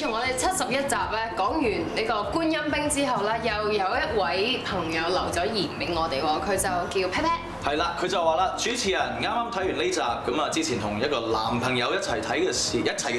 自從我哋71集咧講完呢個觀音兵之後咧，又有一位朋友留咗言俾我哋喎，佢就叫 Pat Pat。係啦，佢就話啦，主持人啱啱睇完呢集，咁啊之前同一個男朋友一齊嘅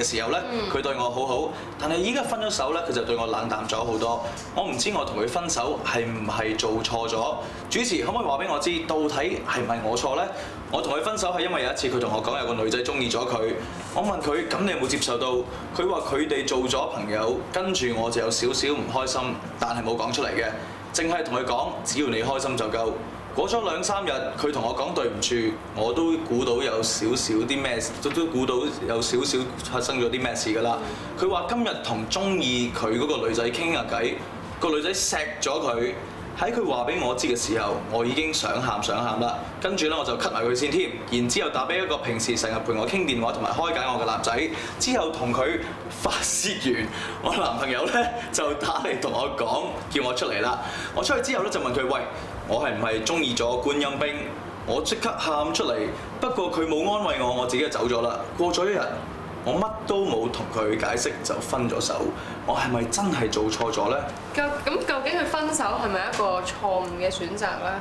時候咧，佢對我好好，但係依家分咗手咧，佢就對我冷淡咗好多。我唔知我同佢分手係唔係做錯咗？主持可唔可以話俾我知，到底係唔係我錯咧？我同佢分手係因為有一次佢同我講有個女仔中意咗佢，我問佢咁你有冇接受到？佢話佢哋做咗朋友，跟住我就有少少唔開心，但係冇講出嚟嘅，淨係同佢講只要你開心就夠。過咗2-3日，佢同我講對唔住，我都估到有少少啲咩，都估到有少少發生咗啲咩事㗎啦。佢話今日同中意佢嗰個女仔傾下偈，個女仔錫咗佢。喺佢話俾我知嘅時候，我已經想喊啦。跟住咧我就 cut 埋佢先添，然之後打俾一個平時成日陪我傾電話同埋開解我嘅男仔，之後同佢發泄完，我男朋友咧就打嚟同我講，叫我出嚟啦。我出去之後咧就問佢：喂，我係唔係中意咗觀音兵？我即刻喊出嚟，不過佢冇安慰我，我自己就走咗啦。過咗1日。我乜都冇同佢解釋就分咗手，我係咪真係做錯咗呢？咁究竟佢分手係咪一個錯誤嘅選擇呢？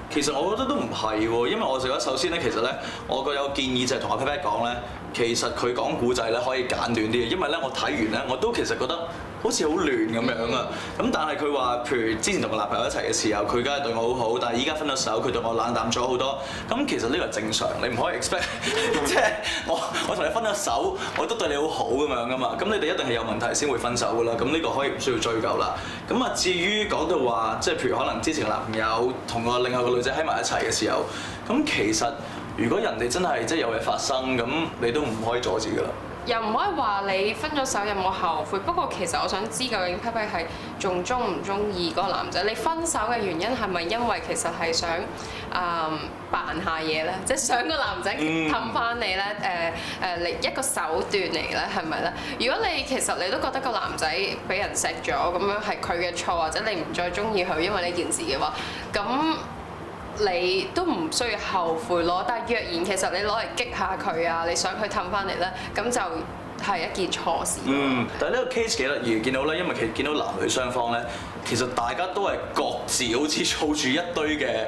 其實我覺得都唔係喎，因為我覺得首先咧，其實咧，我個有建議就係同阿 Pat Pat 講咧，其實佢講古仔咧可以簡短啲嘅，因為咧我睇完咧，我都其實覺得好似好亂咁樣啊。咁但係佢話，譬如之前同個男朋友一齊嘅時候，佢梗係對我好好，但係依家分咗手，佢對我冷淡咗好多。咁其實呢個係正常，你唔可以 expect， 即係我同你分咗手，我都對你好好咁樣噶嘛。咁你哋一定係有問題先會分手噶啦。咁呢個可以唔需要追究啦。咁啊，至於講到話，即係譬如可能之前個男朋友同個另外個女仔喺埋一齊嘅時候，咁其實如果人哋真係即係有嘢發生，咁你都唔可以阻止噶啦。又唔可以話你分咗手有冇後悔，不過其實我想知究竟 Pat Pat 係仲中唔中意嗰個男仔？你分手嘅原因係咪因為其實係想扮下嘢咧？即係想個男仔氹翻你咧？你一個手段嚟咧，係咪咧？如果你其實你都覺得個男仔俾人錫咗，咁樣係佢嘅錯，或者你唔再中意佢，因為呢件事嘅話，咁你都唔需要後悔咯，但係若然其實你攞嚟激下佢啊，你想佢氹翻嚟咧，咁就係一件錯事。但係呢個 case 幾得意，見到咧，因為其實見到男女雙方咧，其實大家都係各自好似儲住一堆嘅，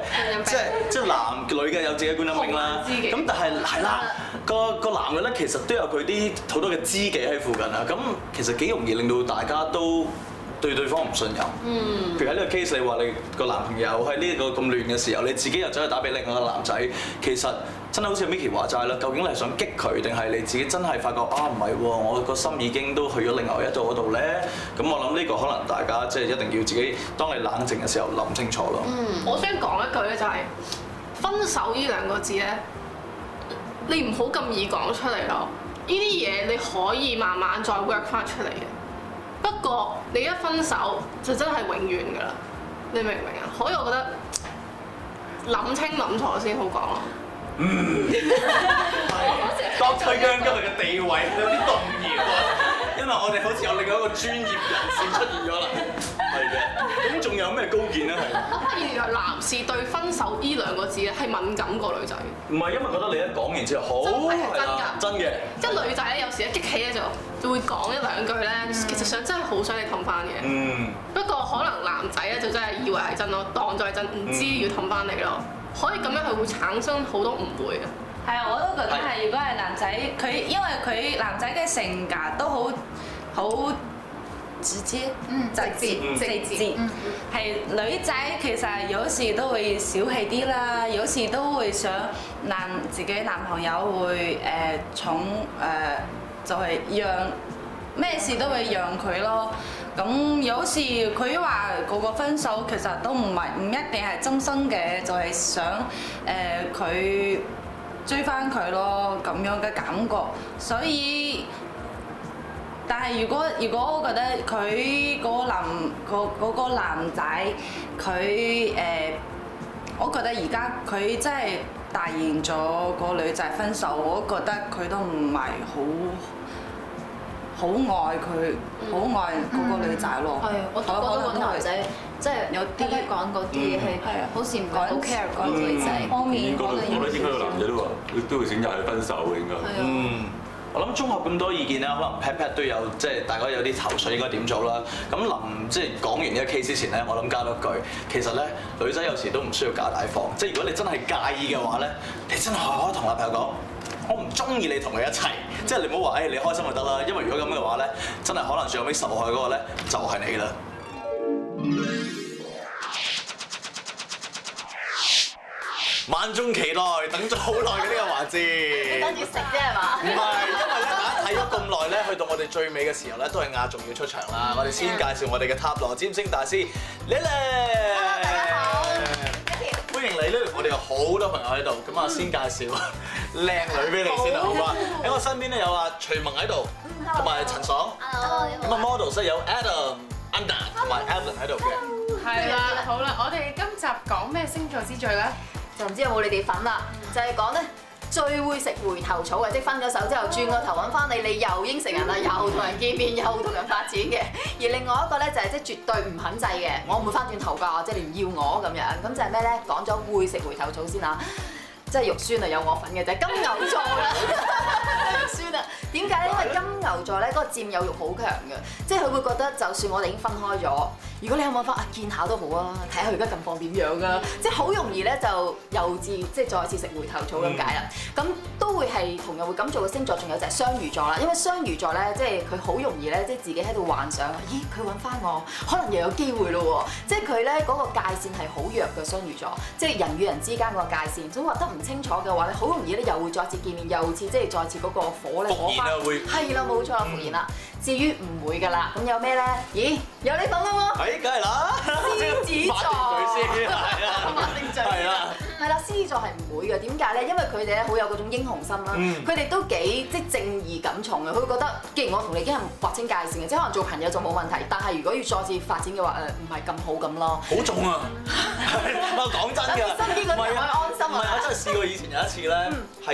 即係男女嘅有自己觀音兵啦。咁但係係啦，個男嘅咧其實都有佢啲好多嘅知己喺附近啊。咁其實幾容易令到大家都對對方唔信任，譬如喺呢個 case，你話你個男朋友喺呢個咁亂嘅時候，你自己又走去打俾另外一個男仔，其實真係好似 Micky 話齋啦，究竟你係想激佢，定係你自己真係發覺啊唔係喎，我個心已經都去咗另外一度嗰度咧？咁我諗呢個可能大家即係一定要自己，當你冷靜嘅時候諗清楚咯。我想講一句咧，就係分手呢2個字咧，你唔好咁易講出嚟咯。呢啲嘢你可以慢慢再 work 翻出嚟嘅。不過你一分手就真係永遠㗎啦，你明唔明啊？所以我覺得諗清諗楚先好講咯。Dr. Yang 今日嘅地位有啲動搖啊，因為我哋好似有另外一個專業人士出現咗啦。係嘅，咁仲有咩高見咧？係原來男士對分手呢2個字咧係敏感過女仔。唔係因為覺得你一講完之後好真嘅，即係女仔咧有時一激氣咧就會講1-2句咧，其實真係好想你氹翻嘅。不過可能男仔咧就真係以為係真咯，當作係真，唔知要氹翻你咯。可以咁樣係會產生好多誤會嘅。係啊，我都覺得係。如果係男仔，因為佢男仔嘅性格都好直接，直接。係女仔其實有時都會小氣啲啦，有時都會想自己男朋友會就係讓咩事都會讓佢咯。咁有時佢話個分手其實都唔一定係真心嘅，就係想佢追翻佢咯，咁樣嘅感覺。所以，但係如果我覺得佢嗰個男仔佢我覺得而家佢真係答應咗個女仔分手，我覺得佢都唔係好愛佢，好愛嗰個女仔咯。係，我覺得個男仔即係有啲講嗰啲係好似唔係好 care 嗰個女仔方面。我覺得應該個男仔都會選擇係分手嘅應該。我諗綜合咁多意見咧，可能 Pat 都有即係大家有啲頭緒應該點做啦。咁臨即係講完呢個 case 之前咧，我諗加多句，其實咧女仔有時都唔需要假大方。即係如果你真係介意嘅話咧，你真係可以同男朋友講，我唔中意你同佢一齊。即係你唔好話你開心就得啦，因為如果咁嘅話咧，真係可能最後尾受害嗰個咧就係你啦。萬眾期待，等咗好耐嘅呢個環節。你等住食啫係嘛？唔係，因為咧大家睇咗咁耐咧，去到我哋最尾嘅時候咧，都係壓軸要出場啦。我哋先介紹我哋嘅塔羅占星大師 Lily。Hello， 大家好。歡迎你 Lily，我哋有好多朋友喺度，咁啊先介紹靚女俾你先啦，好嘛？喺我身邊咧有阿徐萌喺度，同埋陳爽。Hello。咁啊 model 咧有 Adam、Anna 同埋 Evelyn 喺度嘅。係啦，好啦，我哋今集講咩星座之最咧？就唔知有冇你哋份啦，就係講咧最會食回頭草嘅，即係分咗手之後轉個頭揾翻你，你又應承人啦，又同人見面，又同人發展嘅。而另外一個咧就係即係絕對唔肯制嘅，我唔會翻轉頭㗎，即係你唔要我咁樣。咁就係咩咧？講咗會食回頭草先啊！即係肉酸啊，有我份嘅啫。金牛座啦，肉酸啊！點解咧？因為金牛座咧嗰個佔有欲好強嘅，即係佢會覺得就算我哋已經分開咗，如果你有冇翻見下都好啊，睇下佢而家近況點樣啊，即係好容易咧就又即係再次食回頭草咁解啦。咁都會係同樣會咁做嘅星座，仲有就係雙魚座啦。因為雙魚座咧，即係佢好容易咧，即係自己喺度幻想，咦佢揾翻我，可能又有機會咯喎。即係佢咧嗰個界線係好弱嘅雙魚座，即係人與人之間嗰個界線，總畫得唔清楚嘅話咧，好容易咧又會再次見面，又即係再次嗰個火咧火花，係啦冇錯啦，復燃啦。至於唔會㗎啦，咁有咩咧？咦有呢份啦喎，梗係啦，獅子座，馬定嘴係啦，係啦，獅子座係唔會嘅。點解咧？因為佢哋咧好有嗰種英雄心啦，佢哋都幾即係正義感重嘅。佢會覺得，既然我同你已經係劃清界線嘅，即係可能做朋友就冇問題，但係如果要再次發展嘅話，唔係咁好咁咯。好重啊！我講真㗎，身邊嗰啲可以安心啊！唔係，我真係試過以前有一次咧，係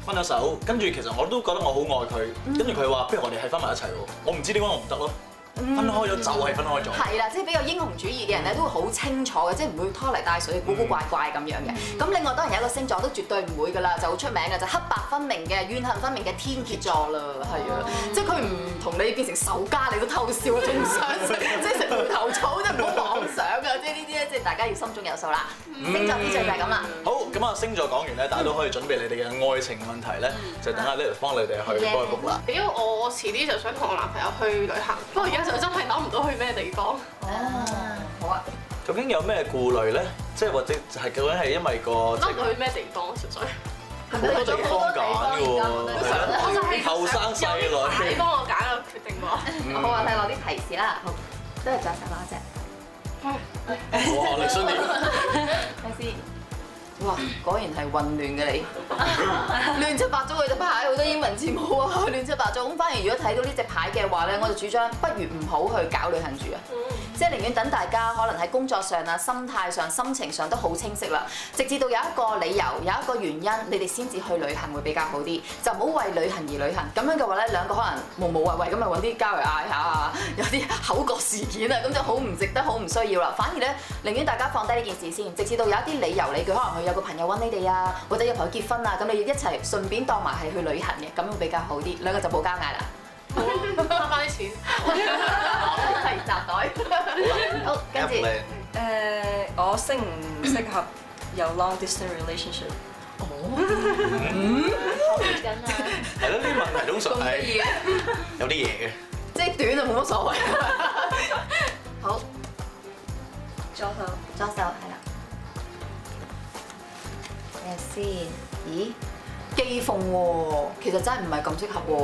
分咗手，跟住其實我都覺得我好愛佢，跟住佢話不如我哋係翻埋一齊喎，我唔知點解我唔得咯。分開咗就係分開咗。係啦，即係比較英雄主義嘅人咧，都會好清楚嘅，即係唔會拖泥帶水、古古怪怪咁樣嘅。咁另外當然有一個星座都絕對唔會㗎啦，就好出名嘅就黑白分明嘅、怨恨分明嘅天蝎座啦，係啊，即係佢唔同你變成仇家，你都偷笑啊，仲想食，即係食回頭草，即係唔好妄想啊！即係呢啲咧，即係大家要心中有數啦。星座之最就係咁啦。好，咁啊星座講完咧，大家都可以準備你哋嘅愛情問題咧，就等阿 Lily 幫你哋去開局啦。因為我遲啲就想同我男朋友去旅行，不過而家就真係諗唔到去咩地方。好啊。究竟有咩顧慮咧？即係或者係究竟係因為個諗唔到去咩地方，純粹。好多地方揀嘅喎，我就係後生細女。你幫我揀個決定喎。好啊，睇落啲提示啦。好，都係再手攞一隻。哇！你想點？睇先。哇！果然係混亂嘅你，亂七八糟嘅隻牌，好多英文字母啊，亂七八糟。咁反而如果睇到呢隻牌嘅話咧，我就主張不如唔好去搞旅行住啊。即係寧願等大家可能喺工作上啊、心態上、心情上都好清晰啦，直至到有一個理由、有一個原因，你哋先至去旅行會比較好啲，就唔好為旅行而旅行。咁樣嘅話咧，兩個可能無無謂謂咁咪揾啲交嚟嗌下啊，有啲口角事件啊，咁就好唔值得、好唔需要啦。反而咧，寧願大家放低呢件事先，直至到有一啲理由理據，可能佢有個朋友揾你哋啊，或者有朋友結婚啊，咁你一齊順便當埋係去旅行嘅，咁會比較好啲，兩個就冇交嗌啦。收翻啲錢，提雜袋。好，跟住我適唔適合有 long distance relationship？考慮緊啊。係咯，呢啲問題通常係有啲嘢嘅。即係短就冇乜所謂。好，左手。左手係啦。睇下先，咦？機鋒喎，其實真係唔係咁適合喎，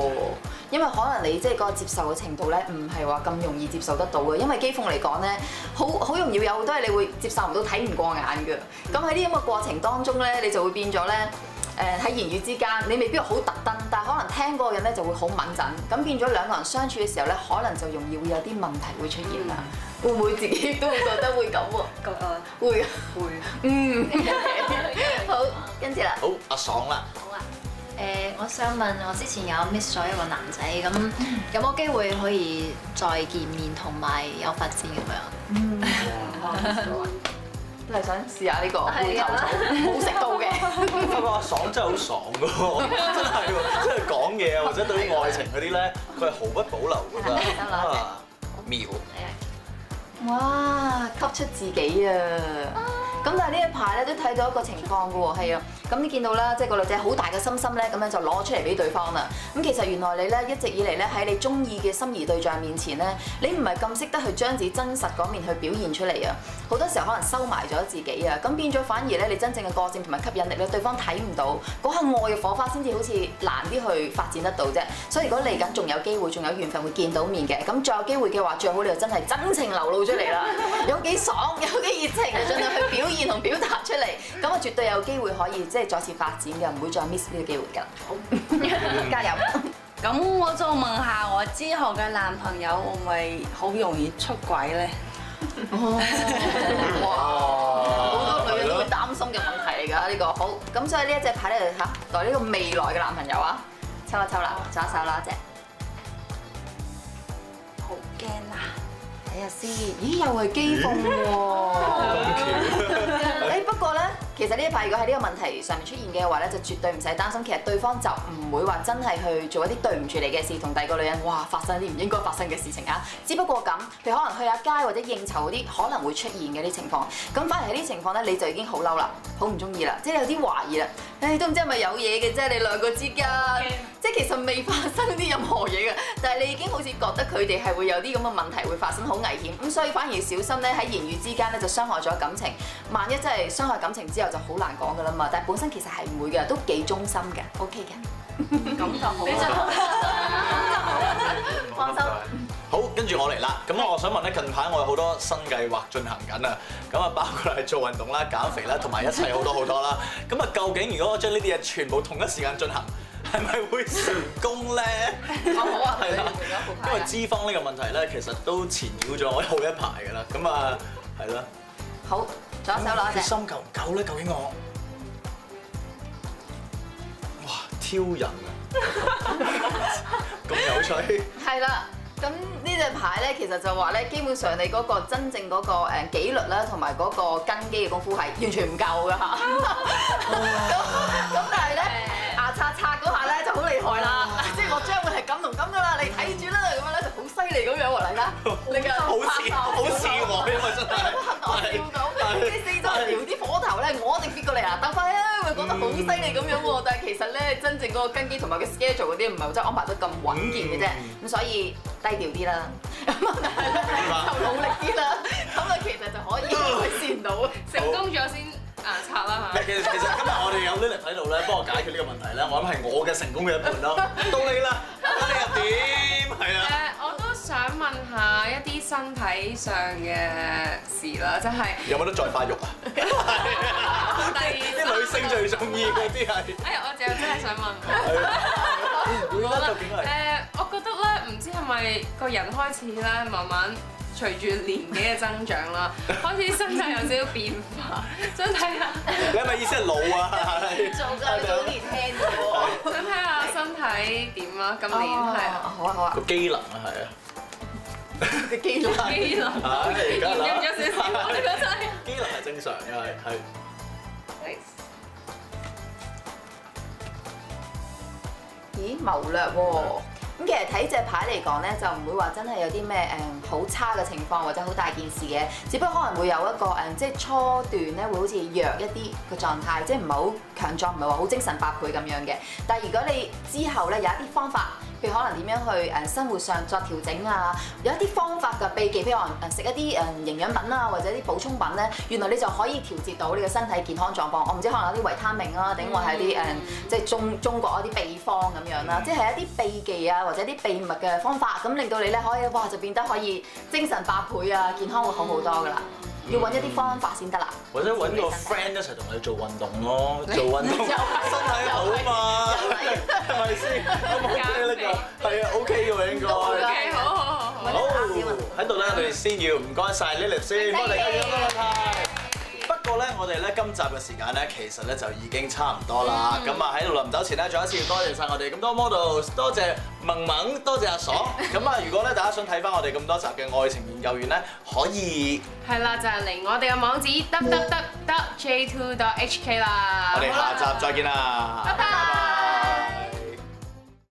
因為可能你即係嗰個接受嘅程度咧，唔係話咁容易接受得到嘅。因為機鋒嚟講咧，好容易有好多嘢你會接受唔到、睇唔過眼嘅。咁喺呢咁嘅過程當中咧，你就會變咗咧，喺言語之間，你未必好特登，但係可能聽嗰個人咧就會好敏陣，咁變咗兩個人相處嘅時候咧，可能就容易會有啲問題會出現啦。會唔會自己都會覺得會咁喎？會。好，跟住啦。好，阿爽啦。好啊。我想問，我之前有 miss 咗一個男仔，咁有冇機會可以再見面同埋有發展咁樣？都係想試下呢個回頭草，冇食到嘅。發覺阿爽真係好爽㗎喎，真係喎，即係講嘢啊或者對於愛情嗰啲咧，佢係毫不保留㗎得啦啊，妙！哇！吸出自己啊！咁但係呢一排咧都睇到一個情況嘅喎，係啊，咁你見到啦，即係個女仔好大嘅心心咧，咁樣就攞出嚟俾對方啦。咁其實原來你咧一直以嚟咧喺你中意嘅心儀對象面前咧，你唔係咁識得去將自己真實嗰面去表現出嚟啊！好多時候可能收埋咗自己啊，咁變咗反而咧你真正嘅個性同埋吸引力咧，對方睇唔到，嗰下愛嘅火花先至好似難啲去發展得到啫。所以如果嚟緊仲有機會，仲有緣分會見到面嘅，咁再有機會嘅話，最好你就真係真情流露出嚟啦，有幾爽，有幾熱情，就盡量去表現同表達出嚟，咁啊絕對有機會可以即係再次發展嘅，唔會再 miss 呢個機會㗎。好，加油！咁我就問下我之後嘅男朋友會唔會好容易出軌咧？哇！好多女人都會擔心嘅問題嚟㗎呢個。好，咁所以呢一隻牌咧嚇代呢個未來嘅男朋友啊，抽啦抽啦，抓手啦隻。好驚啊！睇下先，咦又係機鳳喎！不過咧，其實呢一排如果喺呢個問題上面出現嘅話咧，就絕對唔使擔心。其實對方就唔會話真係去做一啲對唔住你嘅事，同第二個女人哇發生啲唔應該發生嘅事情啊。只不過咁，譬如可能去下街或者應酬嗰啲可能會出現嘅啲情況。咁反而喺呢啲情況咧，你就已經好嬲啦，好唔中意啦，即係有啲懷疑啦。誒都唔知係咪有嘢嘅啫，你兩個之間，即係其實未發生啲任何嘢嘅，但係你已經好似覺得佢哋係會有啲咁嘅問題會發生，好危險。咁所以反而小心咧喺言語之間咧就傷害咗感情。萬一真係傷害感情之後就好難講㗎啦嘛。但係本身其實係唔會嘅，都幾忠心嘅 ，OK 嘅。咁就好啦，放心。好，跟住我嚟啦。咁我想問咧，近排我有好多新計劃進行緊啊。咁啊，包括係做運動啦、減肥啦，同埋一切好多啦。咁啊，究竟如果我將呢啲嘢全部同一時間進行，係咪會成功咧？好啊，係啦，因為脂肪呢個問題咧，其實都纏繞咗我好一排㗎啦。咁啊，係啦。好，左手攞隻。心夠唔夠咧？究竟我？哇！挑人啊！咁有趣。係啦。咁呢隻牌咧，其實就話咧，基本上你嗰個真正嗰個紀律啦，同埋嗰個根基嘅功夫係完全唔夠㗎嚇。咁但係咧，牙刷刷嗰下咧就好厲害啦，即係我將會係咁同咁㗎啦，你睇住啦，咁樣咧就好犀利咁樣喎，大家。你嘅好似我，因為真係。我笑到，你四周撩啲火頭咧，我一定 fit 過嚟啊！鬥快啊，會覺得好犀利咁樣喎。但係其實咧，真正嗰個根基同埋個 schedule 嗰啲唔係真係安排得咁穩健嘅啫。咁所以低調啲啦，咁就努力啲啦，咁啊其實就可以改善到，成功咗先牙刷啦嚇。其實今日我哋有 Lilith 喺度咧，幫我解決呢個問題咧，我諗係我嘅成功嘅一半咯。到你啦，睇你又點？係啊。我都想問下一啲身體上嘅事啦，即係有冇得再發育啊？啲女性最中意嗰啲係。我就真係想問。會啦，究竟係？我覺得咧，唔知係咪個人開始咧，慢慢隨住年紀嘅增長啦，開始身體有少少變化，想睇下。你係咪意思係老啊？做夠早年輕啫喎。想睇下身體點啦，今年係啊。好啊好啊。個機能啊，係啊。個機能。機能。而家啦。驗咗少少，我覺得真係。機能係正常嘅，係。咦，謀略喎！咁其實睇隻牌嚟講咧，就唔會話真係有啲咩好差嘅情況或者好大件事嘅，只不過可能會有一個即係初段咧會好似弱一啲嘅狀態，即係唔係好強壯，唔係話好精神百倍咁樣嘅。但係如果你之後咧有一啲方法，譬如可能點樣去生活上作調整啊，有一啲方法嘅秘技，譬如可能食一啲營養品啊，或者啲補充品咧，原來你就可以調節到你嘅身體健康狀況。我唔知可能有啲維他命啊，定或係啲即係中國一啲秘方咁樣啦，即係一啲秘技啊，或者啲秘密嘅方法，咁令到你咧可以哇就變得可以精神百倍啊，健康會好好多噶啦。要揾一啲方法先得啦，或者揾個 friend 一齊同你做運動咯，做運動身體好嘛，係咪先？咁 OK 呢個係啊 OK 嘅喎應該。OK，好。好喺度咧，我哋先要唔該晒 Lilith 先，幫我哋繼續個問題。不過過咧，我哋咧今集嘅時間咧，其實咧就已經差唔多啦。咁啊喺度臨走前咧，再一次多謝晒我哋咁多 model， 多謝萌萌，多謝阿爽。咁啊，如果咧大家想睇翻我哋咁多集嘅愛情研究員咧，可以係啦，就係嚟我哋嘅網址 www.j2.hk 啦。我哋下集再見啦，拜拜。